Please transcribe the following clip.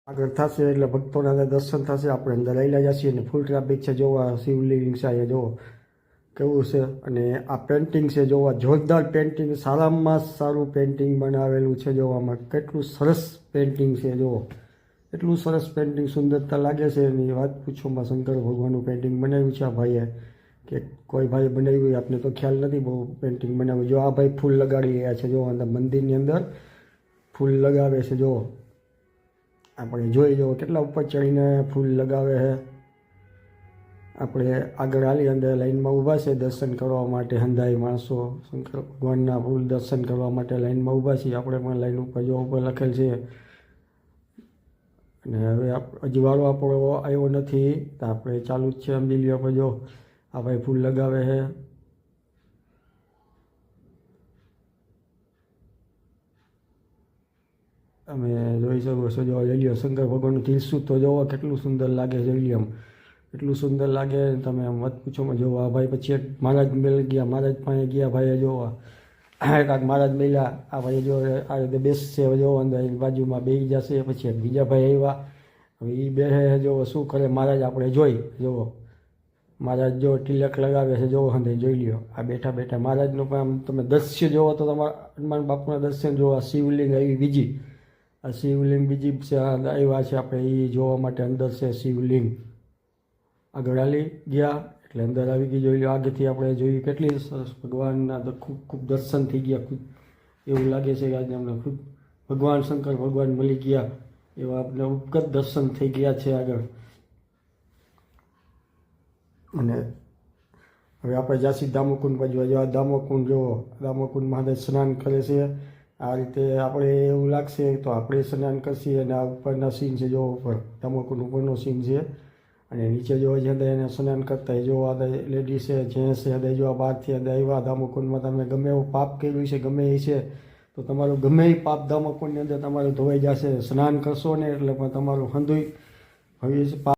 આગળ થશે એટલે ભક્તોના દર્શન થશે, આપણે અંદર આવેલા જઈએ અને ફૂલ ટ્રાફિક છે જોવા. શિવલિંગ છે અહીંયા જોવો કેવું છે. અને આ પેન્ટિંગ છે જોવા, જોરદાર પેન્ટિંગ, સારામાં સારું પેન્ટિંગ બનાવેલું છે જોવામાં. કેટલું સરસ પેન્ટિંગ છે જોવો, એટલું સરસ પેન્ટિંગ, સુંદરતા લાગે છે એની વાત પૂછોમાં. શંકર ભગવાનનું પેન્ટિંગ બનાવ્યું છે આ ભાઈએ, કે કોઈ ભાઈ બનાવ્યું આપને તો ખ્યાલ નથી બહુ પેન્ટિંગ બનાવ્યું. જો આ ભાઈ ફૂલ લગાડી રહ્યા છે જો અંદર મંદિરની અંદર ફૂલ લગાવે છે જો. આપણે જોઈ જુઓ કેટલા ઉપર ચડીને ફૂલ લગાવે છે. આપણે આગળ હાલી અંદર લાઈનમાં ઊભા છે દર્શન કરવા માટે. હંધાઈ માણસો શંકર ભગવાનના ફૂલ દર્શન કરવા માટે લાઈનમાં ઊભા છીએ. આપણે પણ લાઈન ઉપર જો ઉપર લખેલ છે. અને હવે હજી વારો આપણો આવ્યો નથી તો આપણે ચાલુ જ છે. સમજી લ્યો આપણે જો આ ભાઈ ફૂલ લગાવે છે. તમે જોઈ શકો છો જો લઈ લ્યો શંકર ભગવાનનું ત્રિશુલ તો જોવો કેટલું સુંદર લાગે છે. લઈ લ્યો એટલું સુંદર લાગે તમે મત પૂછોમાં. જોવો આ ભાઈ પછી એક મહારાજ મેળ ગયા, મહારાજ પાસે ગયા ભાઈએ જોવા. એકાદ મહારાજ મેળ્યા, આ ભાઈ જો આ રીતે બેસશે જોવો અંદર બાજુમાં બેસી જશે. પછી એક બીજા ભાઈ આવ્યા, હવે એ બેસે જોવો શું કરે મહારાજ આપણે જોઈ જોવો. મહારાજ જો તિલક લગાવે છે જોવો અંદર જોઈ લ્યો. આ બેઠા બેઠા મહારાજનું પણ આમ તમે દ્રશ્ય જોવો તો તમારા હનુમાન બાપુના દર્શન જોવો. આ શિવલિંગ આવી બીજી, આ શિવલિંગ બીજી છે આવ્યા છે આપણે એ જોવા માટે. અંદર છે શિવલિંગ. આગળ હાલી ગયા એટલે અંદર આવી ગઈ જોઈ લો. આગળથી આપણે જોયું કેટલી સરસ ભગવાનના ખૂબ ખૂબ દર્શન થઈ ગયા. ખુદ એવું લાગે છે કે આજે અમને ખુદ ભગવાન શંકર ભગવાન મળી ગયા એવા આપણે ઉપગત દર્શન થઈ ગયા છે આગળ. અને હવે આપણે જાસી દામોકુંડ બાજુ આ દામોકુંડ જોવો. દામોકુંડમાં અંદર સ્નાન કરે છે. આ રીતે આપણે એવું લાગશે તો આપણે સ્નાન કરશી. અને આ ઉપરના સીન છે જો ઉપર દામોકુંડ ઉપરનો સીન છે. અને નીચે જો છે એને સ્નાન કરતા જો આ લેડીઝ છે જેન્ટ્સ છે જો આ બહારથી આવ્યા દામોકુંડમાં. તમે ગમે એવું પાપ કર્યું છે ગમે એ છે તો તમારું ગમે એ પાપ દામોકુંડની અંદર તમારું ધોવાઈ જશે. સ્નાન કરશો ને એટલે પણ તમારું હંધુય હવે પાપ